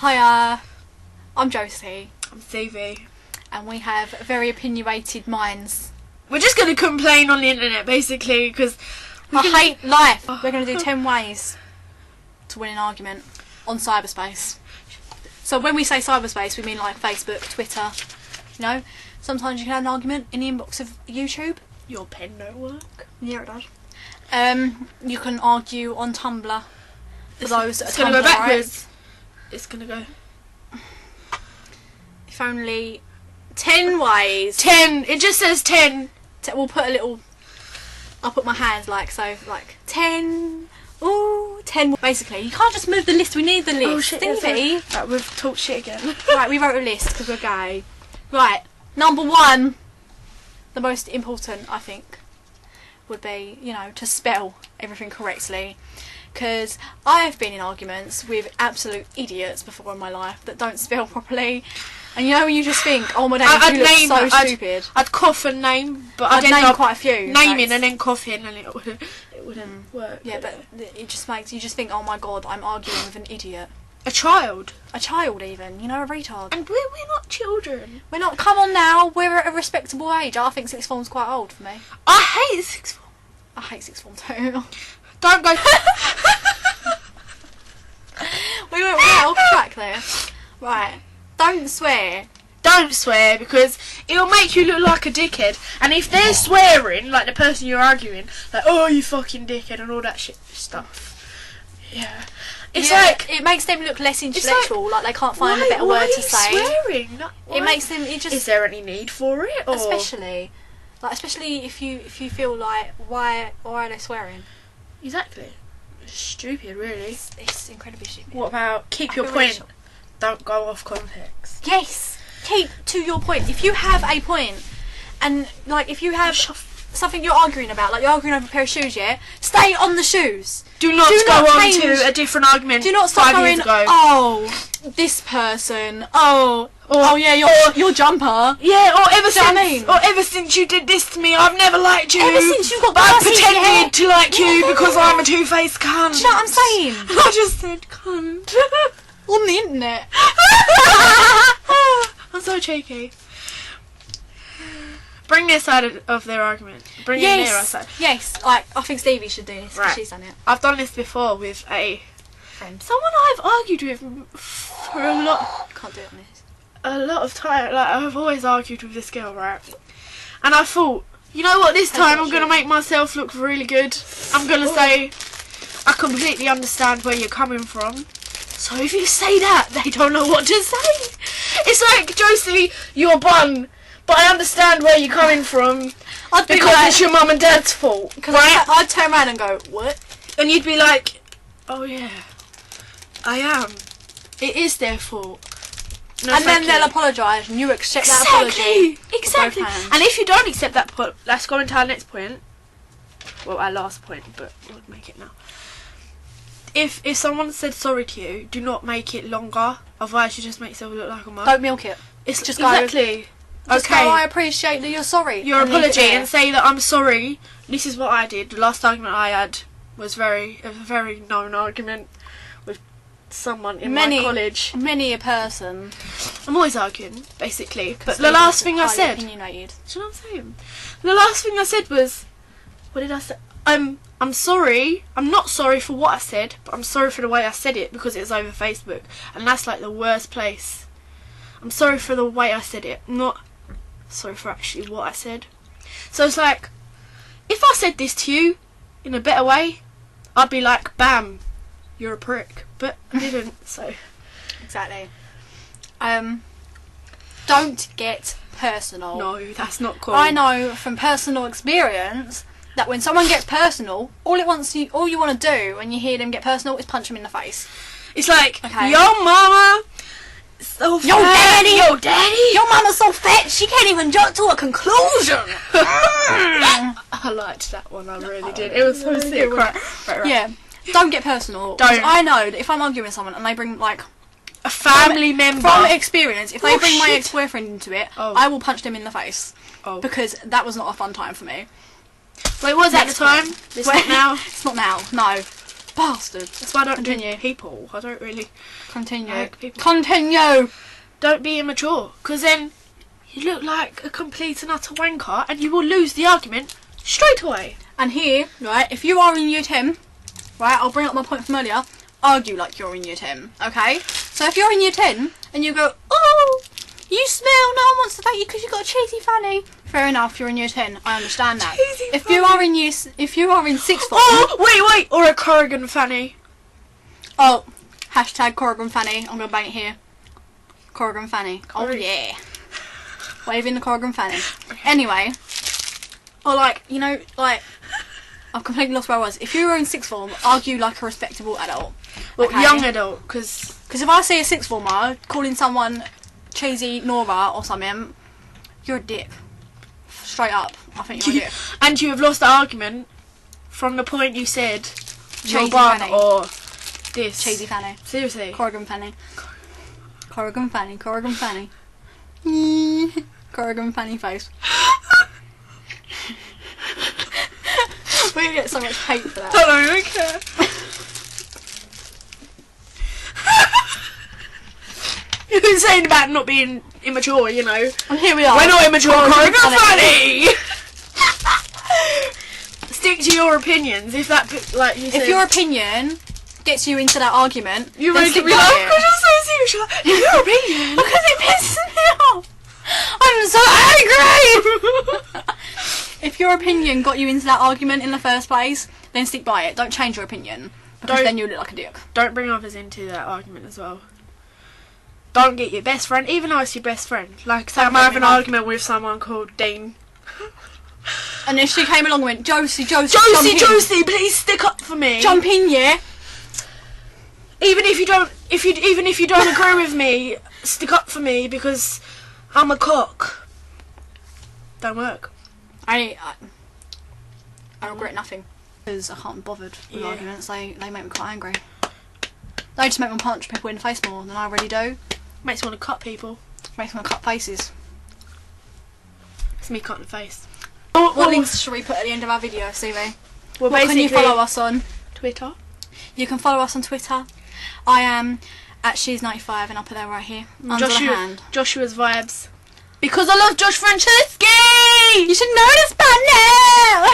Hiya, I'm Josie. I'm Stevie. And we have very opinionated minds. We're just going to complain on the internet, basically, because... I hate life. We're going to do 10 ways to win an argument on cyberspace. So when we say cyberspace, we mean like Facebook, Twitter, you know. Sometimes you can have an argument in the inbox of YouTube. Your pen don't work. Yeah, it does. You can argue on Tumblr. For those that it's are going to go Tumblr backwards. It's going to go... If only 10 ways. 10. It just says 10. We'll put a little... I'll put my hands like so, like 10. Ooh, 10. Basically, you can't just move the list. We need the list. Oh shit, Stevie. Right, we've talked shit again. Right, we wrote a list because we're gay. Right, number 1. The most important, I think, would be, you know, to spell everything correctly. Because I've been in arguments with absolute idiots before in my life that don't spell properly. And you know when you just think, oh my days, you look so stupid. I'd cough and name, but I'd I'd name end up quite a few. naming and then coughing, and it wouldn't work. Yeah, but it just makes you just think, oh my god, I'm arguing with an idiot. A child. A child even, you know, a retard. And we're not children. We're not, come on now, we're at a respectable age. I think sixth form's quite old for me. I hate sixth form. I hate sixth form too. Don't go... We went way off track there. Right, don't swear. Don't swear, because it'll make you look like a dickhead. And if they're swearing, like the person you're arguing, like, oh, you fucking dickhead and all that shit stuff. Yeah. It's like... It makes them look less intellectual, like they can't find a better word to say. Swearing? It makes them... It just... Is there any need for it? Or? Especially if you feel like, why are they swearing? Exactly. It's stupid, really. It's incredibly stupid. What about keep your point? Don't go off context. Yes! Keep to your point. If you have a point, and like if you have something you're arguing about, like you're arguing over a pair of shoes, yeah? Stay on the shoes. Do not go on to a different argument. Do not start 5 going, years ago. oh, this person, oh yeah, your jumper. Yeah, or ever Do you know what I mean? or ever since you did this to me, I've never liked you. Ever since you got but I glasses, pretended to like you Yeah. because I'm a two-faced cunt. Do you know what I'm saying? And I just said cunt. On the internet. I'm so cheeky. Bring their side of their argument. Bring in their side. Yes, like I think Stevie should do this because she's done it. I've done this before with a Friend. someone I've argued with for a lot. Can't do it on this. A lot of time. Like I've always argued with this girl, right? And I thought, you know what? This time I'm gonna make myself look really good. I'm gonna say, I completely understand where you're coming from. So if you say that, they don't know what to say. It's like, Josie, you're bun, but I understand where you're coming from because it's your mum and dad's fault, right? I'd turn around and go, what? And you'd be like, oh yeah, I am. It is their fault. No, and then they'll apologise and you accept that apology. Exactly. And if you don't accept that, let's go into our next point. Well, our last point, but we'll make it now. If someone said sorry to you, do not make it longer. Otherwise, you just make yourself look like a mug. Don't milk it. It's just exactly. Just go, I appreciate that you're sorry. Your apology and say that I'm sorry. This is what I did. The last argument I had was a very known argument with someone in my college. Many a person. I'm always arguing, basically. But the last thing I said. Opinionated. Do you know what I'm saying? The last thing I said was, what did I say? I'm sorry. I'm not sorry for what I said, but I'm sorry for the way I said it because it was over Facebook, and that's like the worst place. I'm sorry for the way I said it, not sorry for actually what I said. So it's like, if I said this to you in a better way, I'd be like, bam, you're a prick. But I didn't, so. Exactly. Don't get personal. No, that's not cool. I know from personal experience that when someone gets personal, all you want to do when you hear them get personal is punch them in the face. It's like, yo mama, so fat. Yo daddy, your mama's so fat she can't even jump to a conclusion. I liked that one, I really did. It was so sick. Right. Yeah, don't get personal. Don't. I know that if I'm arguing with someone and they bring like a family member, from experience, if they bring my ex-boyfriend into it, I will punch them in the face because that was not a fun time for me. Well, it was at the time. It's not now. It's not now. No. Bastards. That's why I don't Continue. do people. I don't really Continue. like people. Continue. Don't be immature, because then you look like a complete and utter wanker, and you will lose the argument straight away. And here, right, if you are in year 10, right, I'll bring up my point from earlier, argue like you're in year 10, okay? So if you're in year 10, and you go, oh, you smell, no one wants to date you because you've got a cheesy fanny. Fair enough, you're in year 10, I understand that. Cheesy If you are in sixth form... Oh, wait, or a Corrigan fanny. Oh, hashtag Corrigan fanny, I'm going to bang it here. Corrigan fanny. Oh Corrigan. yeah. Waving the Corrigan fanny. Anyway, or like, you know, like, I've completely lost where I was. If you were in sixth form, argue like a respectable adult. Well, Okay? young adult, because Because if I see a sixth former calling someone cheesy Nora or something, you're a dick. Straight up, I think you're a dick. and you have lost the argument from the point you said your Cheesy bun fanny. or this. Cheesy fanny. Seriously. Corrigan fanny. Corrigan fanny. Corrigan fanny. Corrigan fanny face. We're gonna get so much hate for that. I don't care. You've been saying about not being immature, you know. And here we are. We're not immature, Corrigan Corrigan fanny. fanny! Stick to your opinions. If that, like you said, If your opinion gets you into that argument, you're then making stick me by laugh it. because you're so serious. You're like, if your opinion. Because it pisses me off. I'm so angry. If your opinion got you into that argument in the first place, then stick by it. Don't change your opinion, because Don't- then you look like a dick. Don't bring others into that argument as well. Don't get your best friend, even though it's your best friend. Like, say I'm having an argument with someone called Dean. And then she came along and went, Josie, jump in. Josie, please stick up for me. Jump in, yeah. Even if you don't agree with me, stick up for me because I'm a cock. Don't work. I regret nothing. Because I can't be bothered with Yeah. arguments. They make me quite angry. They just make me punch people in the face more than I already do. Makes me want to cut people. Makes me want to cut faces. It's me cutting the face. What links should we put at the end of our video, Stevie? Well, What can you basically, follow us on? Twitter. You can follow us on Twitter. I am at She's95 and I'll put that right here. Under the hand. Joshua's vibes. Because I love Josh Franceschi! You should know this by now!